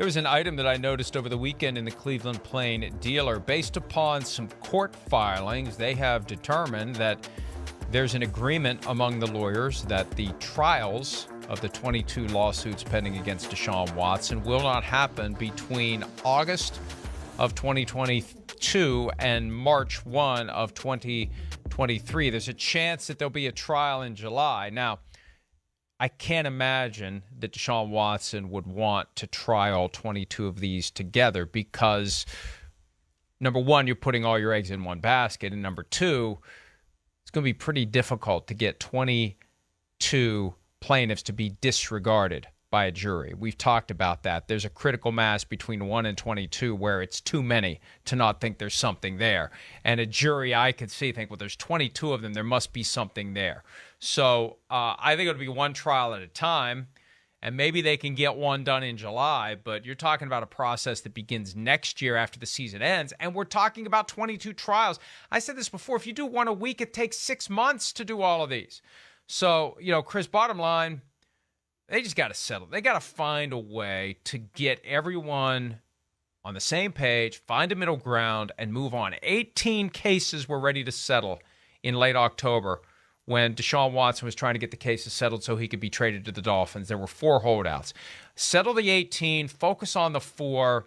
There was an item that I noticed over the weekend in the Cleveland Plain Dealer. Based upon some court filings, they have determined that there's an agreement among the lawyers that the trials of the 22 lawsuits pending against Deshaun Watson will not happen between August of 2022 and March 1 of 2023. There's a chance that there'll be a trial in July. Now, I can't imagine that Deshaun Watson would want to try all 22 of these together because, number one, you're putting all your eggs in one basket, and number two, it's going to be pretty difficult to get 22 plaintiffs to be disregarded by a jury. We've talked about that. There's a critical mass between 1 and 22 where it's too many to not think there's something there. And a jury I could see think, well, there's 22 of them. There must be something there. So I think it'll be one trial at a time, and maybe they can get one done in July. But you're talking about a process that begins next year after the season ends, and we're talking about 22 trials. I said this before. If you do one a week, it takes 6 months to do all of these. So, Chris, bottom line, they just got to settle. They got to find a way to get everyone on the same page, find a middle ground, and move on. 18 cases were ready to settle in late October when Deshaun Watson was trying to get the cases settled so he could be traded to the Dolphins. There were 4 holdouts. Settle the 18, focus on the 4.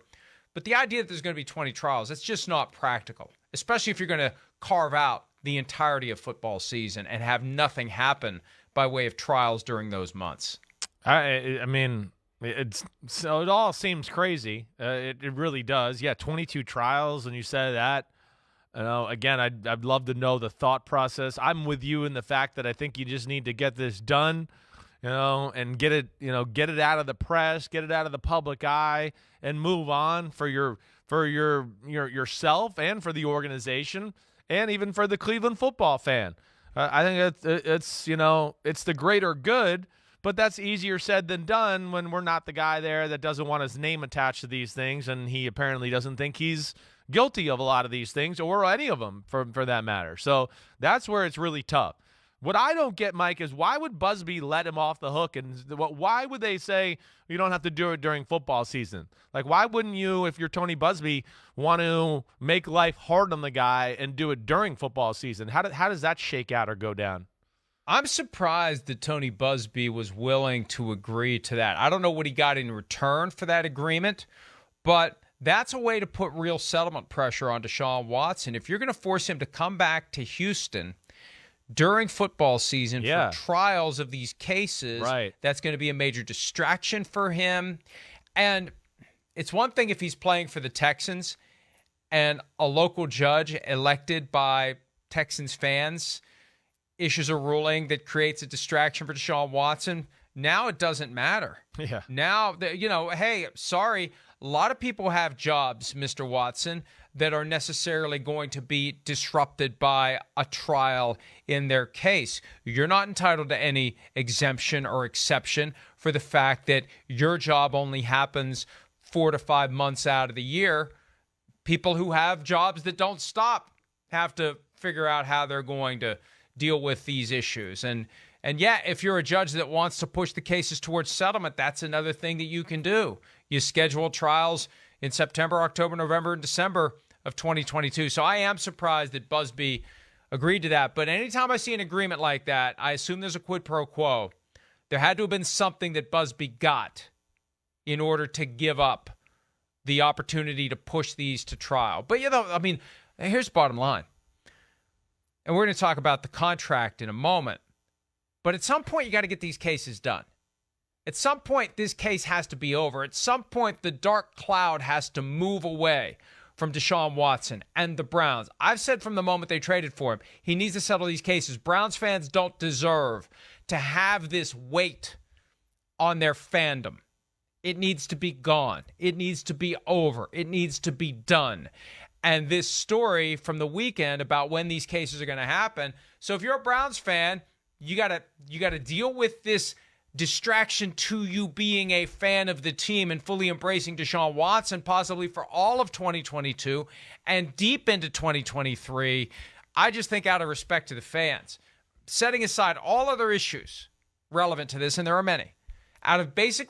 But the idea that there's going to be 20 trials, it's just not practical, especially if you're going to carve out the entirety of football season and have nothing happen by way of trials during those months. I mean, it all seems crazy. It really does. Yeah, 22 trials, and you said that. Again, I'd love to know the thought process. I'm with you in the fact that I think you just need to get this done, and get it out of the press, get it out of the public eye, and move on for yourself and for the organization, and even for the Cleveland football fan. I think it's the greater good. But that's easier said than done when we're not the guy there that doesn't want his name attached to these things, and he apparently doesn't think he's guilty of a lot of these things, or any of them for that matter. So that's where it's really tough. What I don't get, Mike, is why would Busby let him off the hook, and why would they say you don't have to do it during football season? Like, why wouldn't you, if you're Tony Busby, want to make life hard on the guy and do it during football season? How does that shake out or go down? I'm surprised that Tony Busby was willing to agree to that. I don't know what he got in return for that agreement, but that's a way to put real settlement pressure on Deshaun Watson. If you're going to force him to come back to Houston during football season for trials of these cases, right, that's going to be a major distraction for him. And it's one thing if he's playing for the Texans and a local judge elected by Texans fans issues a ruling that creates a distraction for Deshaun Watson. Now it doesn't matter. Yeah. Now, hey, sorry, a lot of people have jobs, Mr. Watson, that are necessarily going to be disrupted by a trial in their case. You're not entitled to any exemption or exception for the fact that your job only happens 4 to 5 months out of the year. People who have jobs that don't stop have to figure out how they're going to deal with these issues. And yeah, if you're a judge that wants to push the cases towards settlement, that's another thing that you can do. You schedule trials in September, October, November, and December of 2022. So I am surprised that Busby agreed to that. But anytime I see an agreement like that, I assume there's a quid pro quo. There had to have been something that Busby got in order to give up the opportunity to push these to trial. But, here's the bottom line. And we're going to talk about the contract in a moment. But at some point, you got to get these cases done. At some point, this case has to be over. At some point, the dark cloud has to move away from Deshaun Watson and the Browns. I've said from the moment they traded for him, he needs to settle these cases. Browns fans don't deserve to have this weight on their fandom. It needs to be gone. It needs to be over. It needs to be done. And this story from the weekend about when these cases are going to happen. So if you're a Browns fan, you got to deal with this distraction to you being a fan of the team and fully embracing Deshaun Watson, possibly for all of 2022 and deep into 2023. I just think out of respect to the fans, setting aside all other issues relevant to this, and there are many, out of basic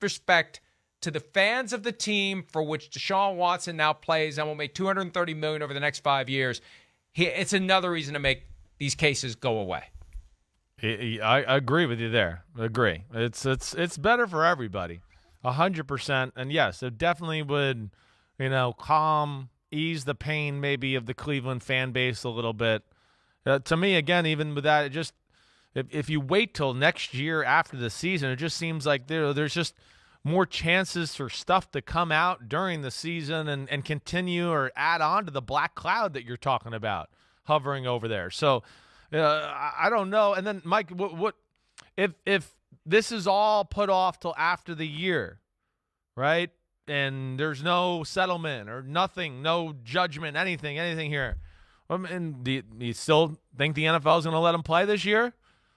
respect to the fans of the team for which Deshaun Watson now plays and will make $230 million over the next 5 years, it's another reason to make these cases go away. I agree with you there. Agree. It's better for everybody, 100%. And yes, it definitely would, ease the pain maybe of the Cleveland fan base a little bit. To me, again, even with that, it just if you wait till next year after the season, it just seems like there's just more chances for stuff to come out during the season and continue or add on to the black cloud that you're talking about hovering over there. So I don't know. And then, Mike, what if this is all put off till after the year, right? And there's no settlement or nothing, no judgment, anything here. And do you still think the NFL is going to let him play this year?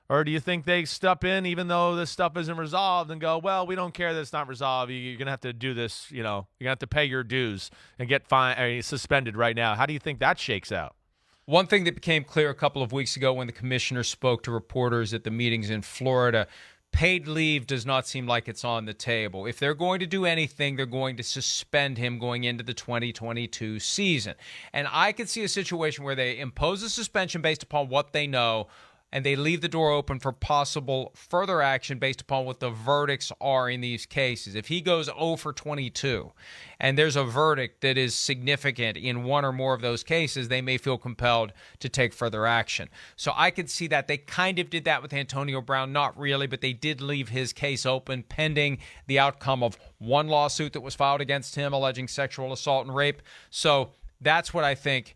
Or do you think they step in even though this stuff isn't resolved and go, well, we don't care that it's not resolved. You're going to have to do this, you're going to have to pay your dues and get suspended right now. How do you think that shakes out? One thing that became clear a couple of weeks ago when the commissioner spoke to reporters at the meetings in Florida, paid leave does not seem like it's on the table. If they're going to do anything, they're going to suspend him going into the 2022 season. And I could see a situation where they impose a suspension based upon what they know, and they leave the door open for possible further action based upon what the verdicts are in these cases. If he goes 0 for 22 and there's a verdict that is significant in one or more of those cases, they may feel compelled to take further action. So I could see that. They kind of did that with Antonio Brown, not really, but they did leave his case open pending the outcome of one lawsuit that was filed against him alleging sexual assault and rape. So that's what I think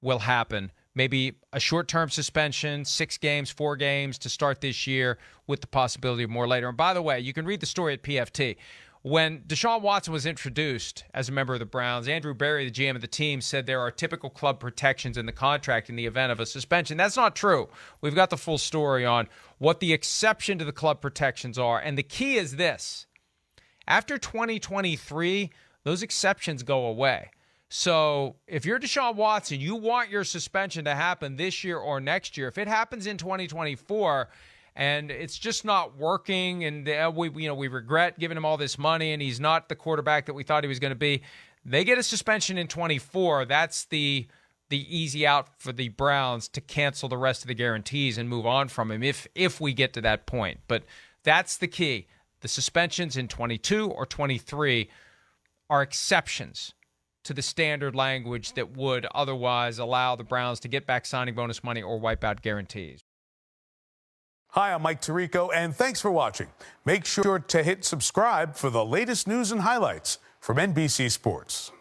will happen. Maybe a short-term suspension, 6 games, 4 games to start this year with the possibility of more later. And by the way, you can read the story at PFT. When Deshaun Watson was introduced as a member of the Browns, Andrew Berry, the GM of the team, said there are typical club protections in the contract in the event of a suspension. That's not true. We've got the full story on what the exception to the club protections are. And the key is this. After 2023, those exceptions go away. So if you're Deshaun Watson, you want your suspension to happen this year or next year. If it happens in 2024 and it's just not working and we regret giving him all this money and he's not the quarterback that we thought he was going to be, they get a suspension in 24. That's the easy out for the Browns to cancel the rest of the guarantees and move on from him if we get to that point. But that's the key. The suspensions in 22 or 23 are exceptions to the standard language that would otherwise allow the Browns to get back signing bonus money or wipe out guarantees. Hi, I'm Mike Tirico, and thanks for watching. Make sure to hit subscribe for the latest news and highlights from NBC Sports.